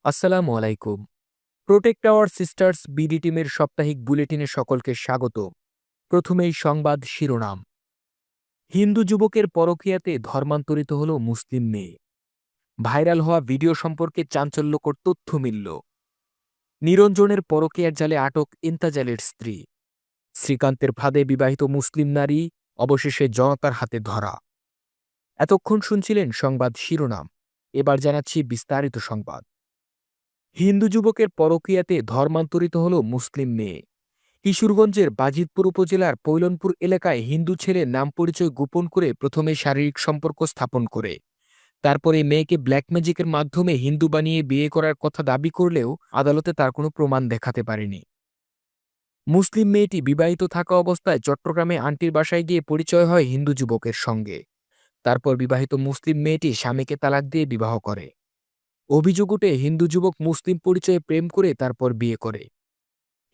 আসসালামু আলাইকুম। Protect our sisters BD টিমের সাপ্তাহিক বুলেটিনে সকলকে স্বাগত। প্রথমেই সংবাদ শিরোনাম। হিন্দু যুবকের পরকীয়াতে ধর্মান্তরিত হল মুসলিম মেয়ে। ভাইরাল হওয়া ভিডিও সম্পর্কে চাঞ্চল্যকর তথ্য মিলল। নিরঞ্জনের পরকীয়ার জালে আটক ইন্তাজালের স্ত্রী। শ্রীকান্তের ফাঁদে বিবাহিত মুসলিম নারী অবশেষে জনতার হাতে ধরা। এতক্ষণ শুনছিলেন সংবাদ শিরোনাম। এবার জানাচ্ছি বিস্তারিত সংবাদ। হিন্দু যুবকের পরকীয়াতে ধর্মান্তরিত হল মুসলিম মেয়ে। কিশোরগঞ্জের বাজিতপুর উপজেলার পৈলনপুর এলাকায় হিন্দু ছেলে নাম পরিচয় গোপন করে প্রথমে শারীরিক সম্পর্ক স্থাপন করে তারপরে মেয়েকে ব্ল্যাক ম্যাজিকের মাধ্যমে হিন্দু বানিয়ে বিয়ে করার কথা দাবি করলেও আদালতে তার কোনো প্রমাণ দেখাতে পারেনি। মুসলিম মেয়েটি বিবাহিত থাকা অবস্থায় চট্টগ্রামে আন্টির বাসায় গিয়ে পরিচয় হয় হিন্দু যুবকের সঙ্গে। তারপর বিবাহিত মুসলিম মেয়েটি স্বামীকে তালাক দিয়ে বিবাহ করে। অভিযোগ উঠে হিন্দু যুবক মুসলিম পরিচয়ে প্রেম করে তারপর বিয়ে করে।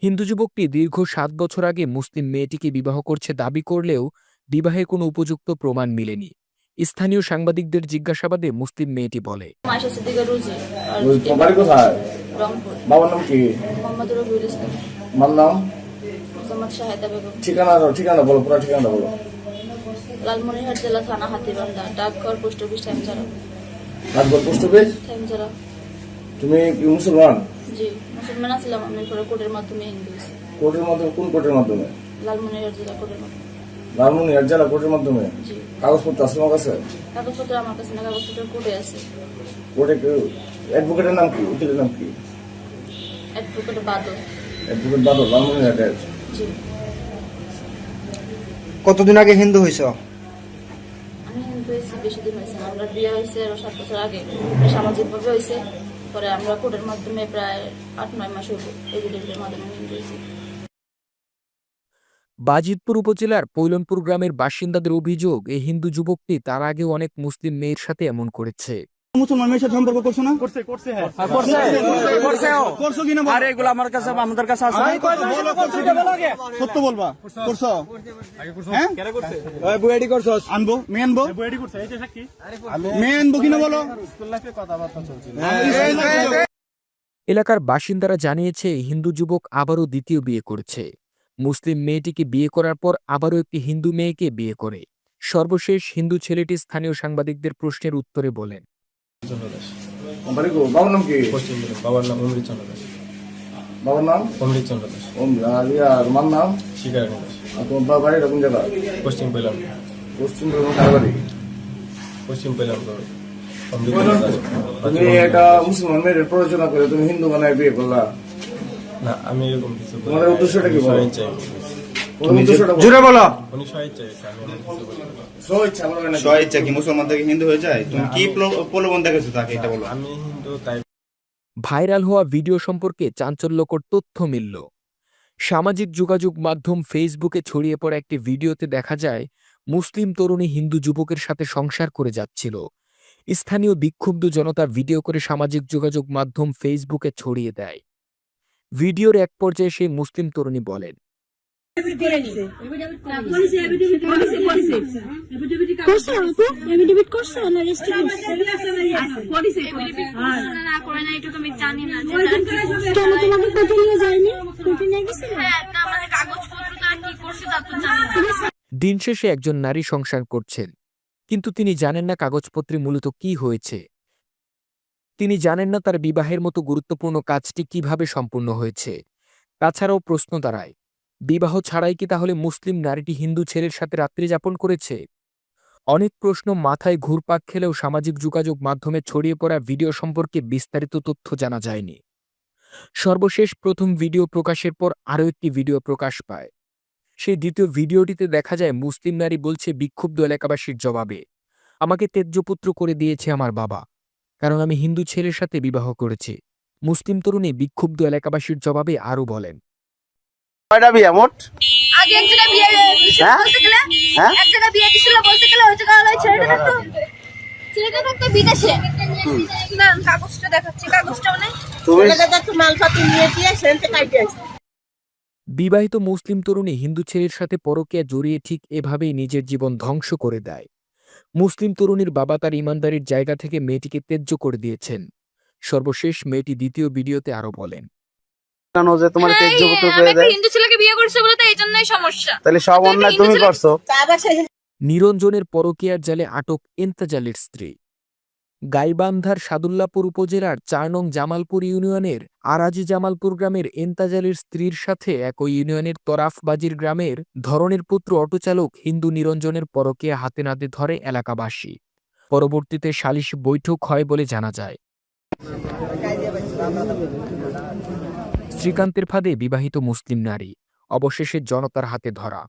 হিন্দু যুবকটি দীর্ঘ ৭ বছর আগে মুসলিম মেয়েটিকে বিবাহ করছে দাবি করলেও বিবাহের কোনো উপযুক্ত প্রমাণ মিলেনি। স্থানীয় সাংবাদিকদের জিজ্ঞাসাবাদে মুসলিম মেয়েটি বলে, লালমনিরহাট জেলা থানা হাতিবান্ধা, ডাকঘর পোস্ট অফিস টাইমজারা। তুমি কি মুসলমান? জি, মুসলমান ছিলাম। আমি পরে কোর্টের মাধ্যমে হিন্দু হয়েছি। কোর্টের মাধ্যমে? কোন কোর্টের মাধ্যমে? লালমনিরহাট জেলা কোর্টের মাধ্যমে। লালমনিরহাট জেলা কোর্টের মাধ্যমে? জি। কাগজপত্র আছে তোমার কাছে? কাগজপত্র আমার কাছে না, কাগজপত্র কোর্টে আছে। কোর্টে অ্যাডভোকেটের নাম কি? উকিলের নাম কি? অ্যাডভোকেট বাদল। অ্যাডভোকেট বাদল, লালমনিরহাটের? জি। কতদিন আগে হিন্দু হয়েছ? আমি হিন্দু হয়েছি বেশি দিন হয়েছে। আমরা বিয়ে হয়েছে ৭ বছর আগে, সামাজিকভাবে হয়েছে। পরে আমরা কোর্টের মাধ্যমে প্রায় ৮-৯ মাস হইব এভিডেন্টের মাধ্যমে হিন্দু হয়েছি। বাজিতপুর উপজেলার পৈলনপুর গ্রামের বাসিন্দাদের অভিযোগ, এই হিন্দু যুবকটি তার আগেও অনেক মুসলিম মেয়ের সাথে এমন করেছে। মুসলমান মেয়ের সাথে সম্পর্ক করছো না? করছো কিনা? আরে এগুলো আমার কাছে, আমাদের কাছে আছে। সত্য বলবা। করছো? হ্যাঁ, বুয়েডি করছো? আনবো, মেয়ে আনবো, মেয়ে আনবো কিনা বলো। এলাকার বাসিন্দারা জানিয়েছে, হিন্দু যুবক আবারও দ্বিতীয় বিয়ে করেছে। মুসলিম মেয়েটিকে বিয়ে করার পর আবারও একটি হিন্দু মেয়েকে বিয়ে করে। সর্বশেষ হিন্দু ছেলেটি স্থানীয় সাংবাদিকদের প্রশ্নের উত্তরে বলেন, বাবার নাম কি? বাবার নাম অমৃতচন্দ্র দাস। বাবার নাম অমৃতচন্দ্র দাস। আর মার নাম শিকারানী দাস। আর তোমার বাড়িটা কোন জায়গা? পশ্চিম পেলাম। পশ্চিম বাড়ি? পশ্চিম পেলাম। তুমি একটা মুসলমান মেয়ের প্ররোচনা করে তুমি হিন্দু বানায় বিয়ে করলা? না, আমি এরকম কিছু বলি না। তোমাদের উদ্দেশ্যটা কি? সহায় চাই। জোরে বলো। উনি সহায় চাইছে, আমি এমন কিছু বলি না। স্বইচ্ছা কি মুসলমান থেকে হিন্দু হয়ে যায়? তুমি কি প্রলোভন দেখেছো তাকে, এটা বলো। আমি হিন্দু, তাই ভাইরাল হওয়া ভিডিও সম্পর্কে চাঞ্চল্যকর তথ্য মিলল। সামাজিক যোগাযোগ মাধ্যম ফেসবুকে ছড়িয়ে পড়া একটি ভিডিওতে দেখা যায়, মুসলিম তরুণী হিন্দু যুবকের সাথে সংসার করে যাচ্ছিল। স্থানীয় বিক্ষুব্ধ জনতা ভিডিও করে সামাজিক যোগাযোগ মাধ্যম ফেসবুকে ছড়িয়ে দেয়। ভিডিওর এক পর্যায়ে সেই মুসলিম তরুণী বলেন, দিন শেষে একজন নারী সংসার করছেন, কিন্তু তিনি জানেন না কাগজপত্রে মূলত কি হয়েছে। তিনি জানেন না তার বিবাহের মতো গুরুত্বপূর্ণ কাজটি কিভাবে সম্পূর্ণ হয়েছে। তাছাড়াও প্রশ্ন দাঁড়ায়, বিবাহ ছাড়াই কি তাহলে মুসলিম নারীটি হিন্দু ছেলের সাথে রাত্রি যাপন করেছে? অনেক প্রশ্ন মাথায় ঘুরপাক খেলেও সামাজিক যোগাযোগ মাধ্যমে ছড়িয়ে পড়া ভিডিও সম্পর্কে বিস্তারিত তথ্য জানা যায়নি। সর্বশেষ প্রথম ভিডিও প্রকাশের পর আরও একটি ভিডিও প্রকাশ পায়। সেই দ্বিতীয় ভিডিওটিতে দেখা যায় মুসলিম নারী বলছে বিক্ষুব্ধ এলাকাবাসীর জবাবে, আমাকে তেজ্যপুত্র করে দিয়েছে আমার বাবা, কারণ আমি হিন্দু ছেলের সাথে বিবাহ করেছি। মুসলিম তরুণী বিক্ষুব্ধ এলাকাবাসীর জবাবে আরও বলেন, কয়টা বিয়ে মোট? আগে এক জায়গায় বিয়ে দিছিল বলতে গেলে, এক জায়গায় বিয়ে দিছিল বলতে গেলে, ওই জায়গায় ওই ছেলেটা থাকতো বিদেশে। না, কাগজটা দেখাচ্ছি, কাগজটা অনেক মালপাতি নিয়ে দিয়ে সেন্টে কাটে আসছে। বিবাহিত মুসলিম তরুণী হিন্দু ছেলের সাথে পরকীয়া জড়িয়ে ঠিক এভাবেই নিজের জীবন ধ্বংস করে দেয়। মুসলিম তরুণীর বাবা তার ইমানদারির জায়গা থেকে মেয়েটিকে ত্যায্য করে দিয়েছেন। সর্বশেষ মেয়েটি দ্বিতীয় ভিডিওতে আরো বলেন, কেন যে তোমার তেজ যুবক আমি করে একটা দেয়? হিন্দু ছেলেকে বিয়ে করছে বলে তো এই জন্যই সমস্যা। তাহলে সব তো একটা অন্যায় হিন্দু তুমি ছেলে- করছো। নিরঞ্জনের পরকীয়ার জালে আটক এন্তাজালের স্ত্রী। গাইবান্ধার সাদুল্লাপুর উপজেলার ৪ নং জামালপুর ইউনিয়নের আরাজি জামালপুর গ্রামের এন্তাজালের স্ত্রীর সাথে একই ইউনিয়নের তরাফবাজির গ্রামের ধরনের পুত্র অটোচালক হিন্দু নিরঞ্জনের পরকীয়া হাতে নাতে ধরে এলাকাবাসী। পরবর্তীতে সালিশ বৈঠক হয় বলে জানা যায়। শ্রীকান্তের ফাঁদে বিবাহিত মুসলিম নারী, অবশেষে জনতার হাতে ধরা।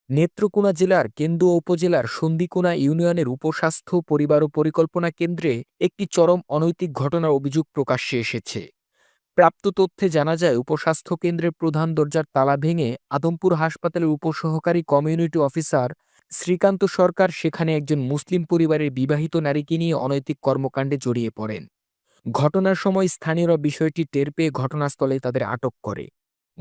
নেত্রকোনা জেলার কেন্দুয়া উপজেলার সন্দিকোনা ইউনিয়নের উপস্বাস্থ্য পরিবার ও পরিকল্পনা কেন্দ্রে একটি চরম অনৈতিক ঘটনার অভিযোগ প্রকাশ্যে এসেছে। প্রাপ্ত তথ্যে জানা যায়, উপস্বাস্থ্য কেন্দ্রের প্রধান দরজার তালা ভেঙে আদমপুর হাসপাতালের উপসহকারী কমিউনিটি অফিসার শ্রীকান্ত সরকার সেখানে একজন মুসলিম পরিবারের বিবাহিত নারীকে নিয়ে অনৈতিক কর্মকাণ্ডে জড়িয়ে পড়েন। ঘটনার সময় স্থানীয়রা বিষয়টি টের পেয়ে ঘটনাস্থলে তাদের আটক করে।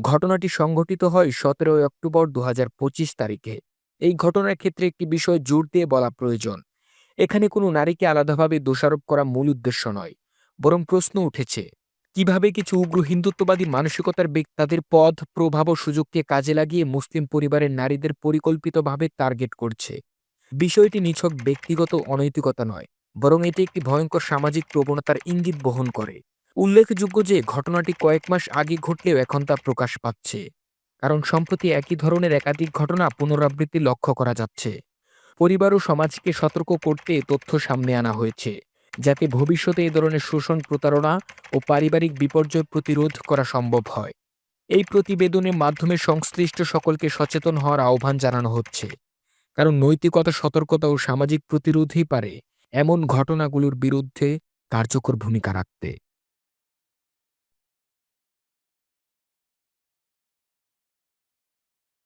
ঘটনাটি সংঘটিত হয় ১৭ অক্টোবর ২০২৫ তারিখে। এই ঘটনার ক্ষেত্রে একটি বিষয় জোর দিয়ে বলা প্রয়োজন, এখানে কোনো নারীকে আলাদাভাবে দোষারোপ করা মূল উদ্দেশ্য নয়, বরং প্রশ্ন উঠেছে কিভাবে কিছু উগ্র হিন্দুত্ববাদী মানসিকতার ব্যক্তি তাদের পদ, প্রভাব ও সুযোগকে কাজে লাগিয়ে মুসলিম পরিবারের নারীদের পরিকল্পিতভাবে টার্গেট করছে। বিষয়টি নিছক ব্যক্তিগত অনৈতিকতা নয়, বরং এটি একটি ভয়ঙ্কর সামাজিক প্রবণতার ইঙ্গিত বহন করে। উল্লেখযোগ্য যে ঘটনাটি কয়েক মাস আগে ঘটলেও এখন তা প্রকাশ পাচ্ছে, কারণ সম্প্রতি একই ধরনের একাধিক ঘটনা পুনরাবৃত্তি লক্ষ্য করা যাচ্ছে। পরিবার ও সমাজকে সতর্ক করতে তথ্য সামনে আনা হয়েছে, যাতে ভবিষ্যতে এ ধরনের শোষণ, প্রতারণা ও পারিবারিক বিপর্যয় প্রতিরোধ করা সম্ভব হয়। এই প্রতিবেদনের মাধ্যমে সংশ্লিষ্ট সকলকে সচেতন হওয়ার আহ্বান জানানো হচ্ছে, কারণ নৈতিকতা, সতর্কতা ও সামাজিক প্রতিরোধই পারে এমন ঘটনাগুলোর বিরুদ্ধে কার্যকর ভূমিকা রাখতে।